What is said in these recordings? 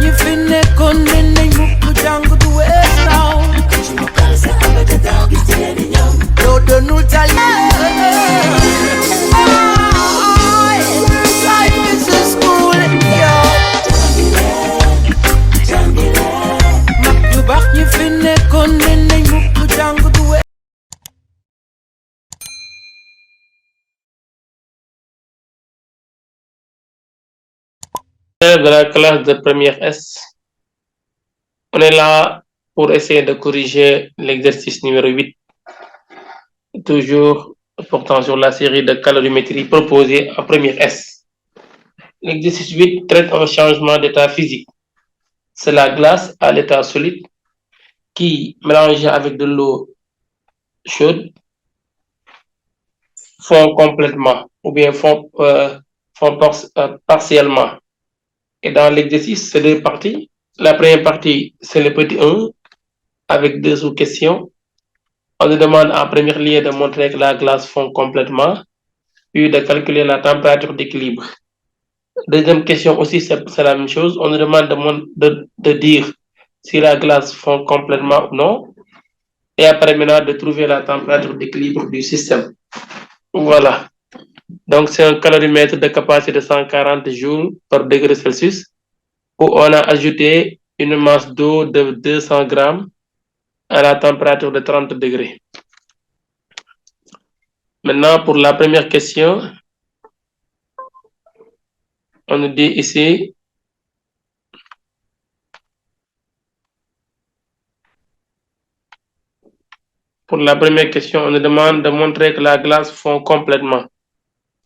ñi fi nekkoon ne nañ mukk jàng du wees naaw loo doonul tali life is a school yo mag yu baax ñi fi nekkoon ne nañ mukk jàng du wees de la classe de première S. On est là pour essayer de corriger l'exercice numéro 8, toujours portant sur la série de calorimétrie proposée en première S. L'exercice 8 traite un changement d'état physique. C'est la glace à l'état solide qui, mélangée avec de l'eau chaude, fond complètement ou bien fond partiellement. Et dans l'exercice, c'est deux parties. La première partie, c'est le petit 1 avec deux sous-questions. On nous demande en premier lieu de montrer que la glace fond complètement, puis de calculer la température d'équilibre. Deuxième question aussi, c'est la même chose. On nous demande de dire si la glace fond complètement ou non. Et après maintenant, de trouver la température d'équilibre du système. Voilà. Donc, c'est un calorimètre de capacité de 140 joules par degré Celsius où on a ajouté une masse d'eau de 200 grammes à la température de 30 degrés. Maintenant, pour la première question, on nous dit ici, pour la première question, on nous demande de montrer que la glace fond complètement.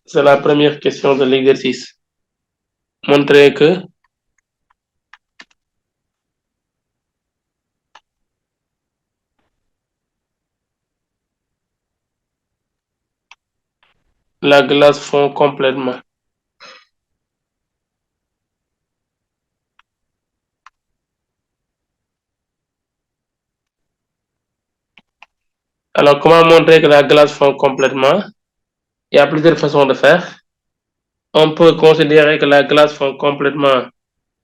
C'est la première question de l'exercice. Montrer que la glace fond complètement. Alors, comment montrer que la glace fond complètement? Il y a plusieurs façons de faire. On peut considérer que la glace fond complètement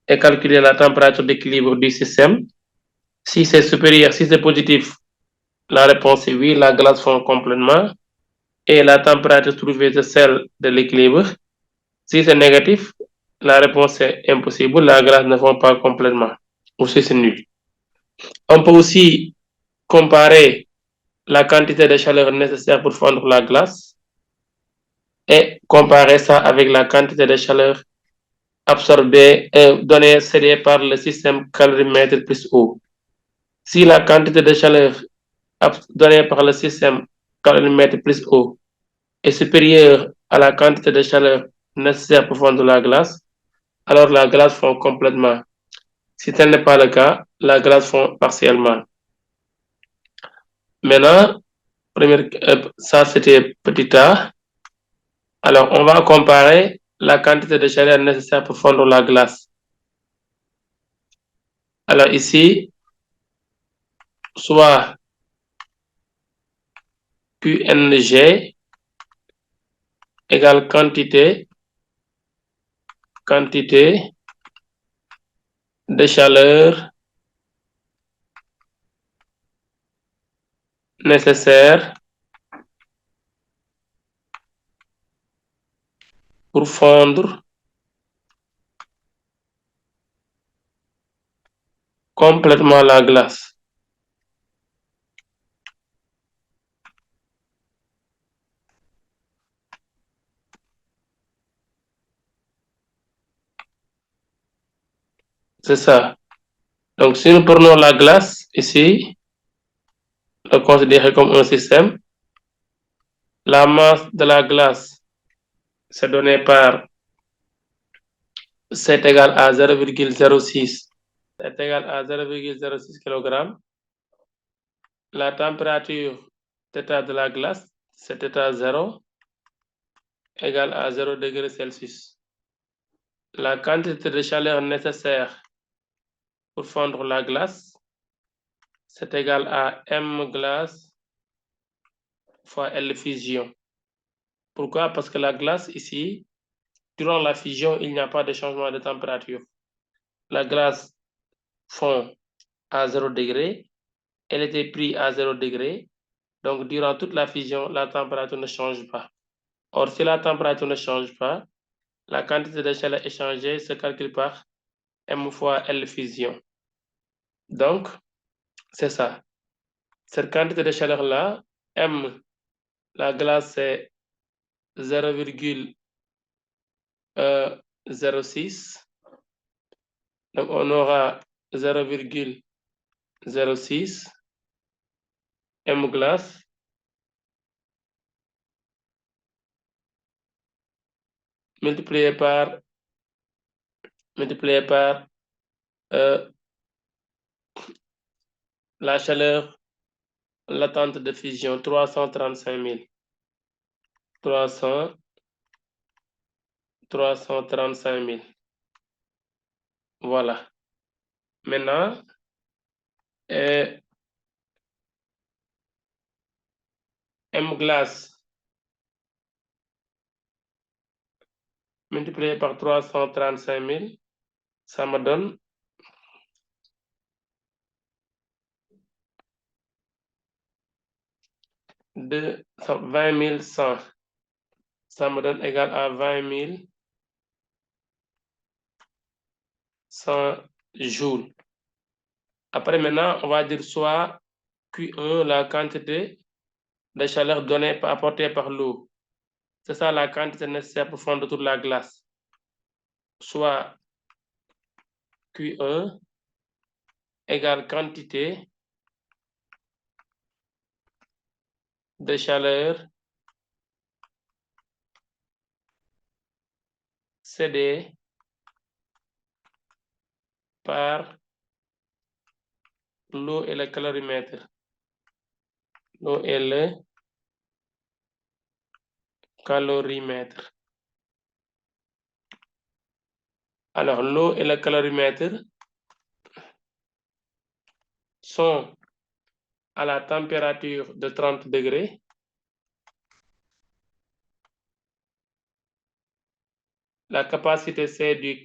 et calculer la température d'équilibre du système. Si c'est supérieur, si c'est positif, la réponse est oui, la glace fond complètement. Et la température trouvée, c'est celle de l'équilibre. Si c'est négatif, la réponse est impossible, la glace ne fond pas complètement. Ou si c'est nul. On peut aussi comparer la quantité de chaleur nécessaire pour fondre la glace et comparer ça avec la quantité de chaleur absorbée donnée cédée par le système calorimètre plus eau. Si la quantité de chaleur donnée par le système calorimètre plus eau est supérieure à la quantité de chaleur nécessaire pour fondre la glace, alors la glace fond complètement. Si tel n'est pas le cas, la glace fond partiellement. Maintenant, ça c'était petit a. Alors, on va comparer la quantité de chaleur nécessaire pour fondre la glace. Alors ici, soit QNG égale quantité de chaleur nécessaire pour fondre complètement la glace. C'est ça. Donc, si nous prenons la glace ici, le considérer comme un système, la masse de la glace, c'est donné par c'est égal à 0,06. C'est égal à 0,06 kg. La température θ de la glace, c'est θ0 égale à 0 degré Celsius. La quantité de chaleur nécessaire pour fondre la glace, c'est égal à M glace fois L fusion. Pourquoi? Parce que la glace ici, durant la fusion, il n'y a pas de changement de température. la glace fond à 0 degré, elle était prise à 0 degré, donc durant toute la fusion, la température ne change pas. Or, si la température ne change pas, la quantité de chaleur échangée se calcule par M fois L fusion. Donc, c'est ça. Cette quantité de chaleur-là, M, la glace, c'est 0,06. Donc, on aura 0,06 M glace multiplié par la chaleur latente de fusion, 335 000. 335 000. Voilà. Maintenant, M glace multiplié par 335 000, ça me donne 20 100. Ça me donne égal à 20 100 joules. Après, maintenant, on va dire soit Q1, la quantité de chaleur donnée, apportée par l'eau. C'est ça la quantité nécessaire pour fondre toute la glace. Soit Q1 égale quantité de chaleur cédée par l'eau et le calorimètre. L'eau et le calorimètre. Alors, l'eau et le calorimètre sont à la température de 30 degrés. La capacité C du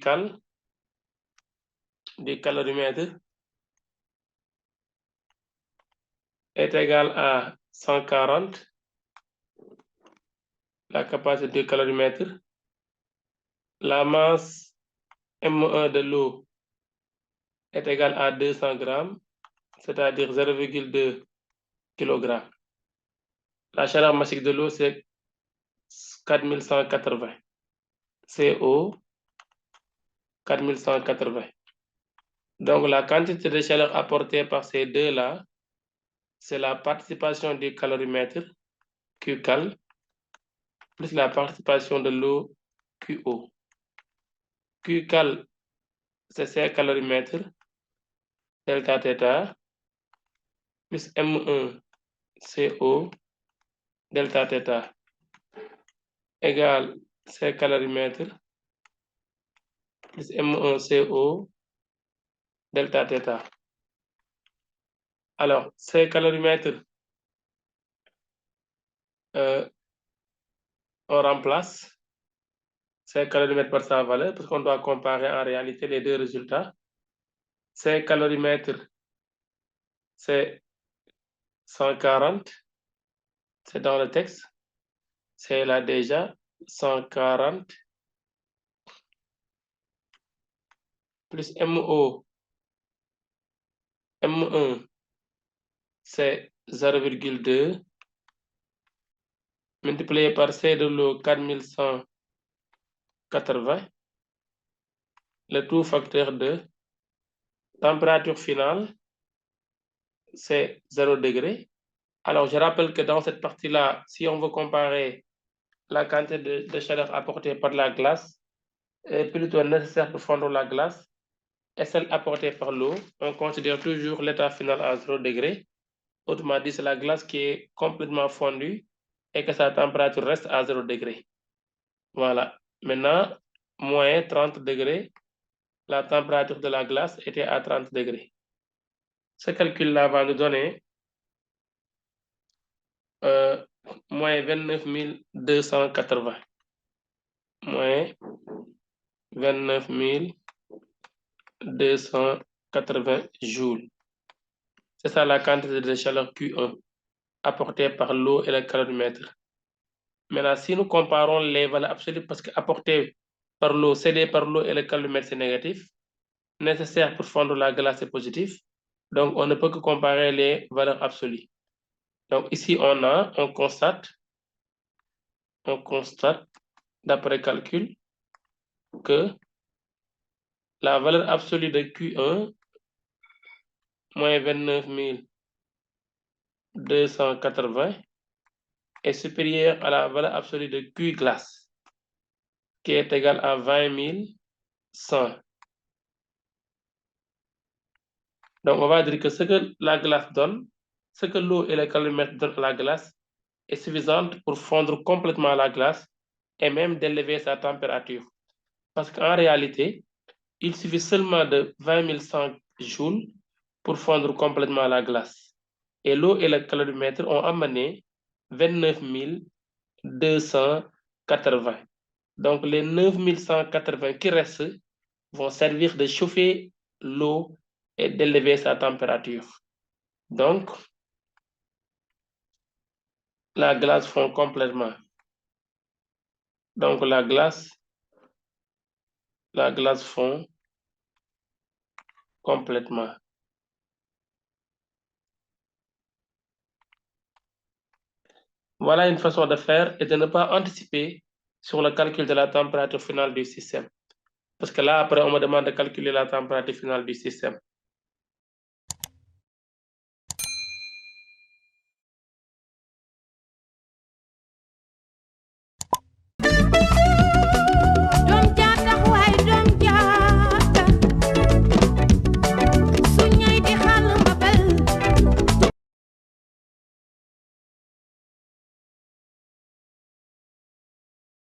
calorimètre est égale à 140. La capacité du calorimètre. La masse M1 de l'eau est égale à 200 grammes, c'est-à-dire 0,2 kg. La chaleur massique de l'eau, c'est 4180. CO 4180. Donc, la quantité de chaleur apportée par ces deux-là, c'est la participation du calorimètre, Qcal, plus la participation de l'eau, Qo. Qcal, c'est ces calorimètres, delta θ, plus M1 CO, delta θ, égale ces calorimètres, plus M1 CO, delta θ. Alors, ces calorimètres, on remplace ces calorimètres par sa valeur, parce qu'on doit comparer en réalité les deux résultats. Ces calorimètres, c'est 140, c'est dans le texte, c'est là déjà 140 plus MO, M1, c'est 0,2 multiplié par C de l'eau 4180, le tout facteur de température finale, c'est 0 degré. Alors, je rappelle que dans cette partie-là, si on veut comparer la quantité de chaleur apportée par la glace, est plutôt nécessaire pour fondre la glace, et celle apportée par l'eau, on considère toujours l'état final à 0 degré. Autrement dit, c'est la glace qui est complètement fondue et que sa température reste à 0 degré. Voilà. Maintenant, moins 30 degrés, la température de la glace était à 30 degrés. Ce calcul-là va nous donner moins 29 280. Moins 29 280 joules. C'est ça la quantité de chaleur Q1 apportée par l'eau et le caloromètre. Maintenant, si nous comparons les valeurs absolues, parce que apportée par l'eau, cédée par l'eau et le caloromètre, c'est négatif, nécessaire pour fondre la glace, c'est positif. Donc, on ne peut que comparer les valeurs absolues. Donc, ici, on constate, d'après calcul, que la valeur absolue de Q1, moins 29 280, est supérieure à la valeur absolue de Q glace, qui est égale à 20 100. Donc, on va dire que ce que la glace donne, ce que l'eau et le caloromètre donnent à la glace, est suffisante pour fondre complètement la glace et même d'élever sa température. Parce qu'en réalité, il suffit seulement de 20 100 joules pour fondre complètement la glace. Et l'eau et le caloromètre ont amené 29 280. Donc, les 9180 qui restent vont servir de chauffer l'eau et d'élever sa température. Donc, la glace fond complètement. Donc, la glace fond complètement. Voilà une façon de faire et de ne pas anticiper sur le calcul de la température finale du système. Parce que là, après, on me demande de calculer la température finale du système.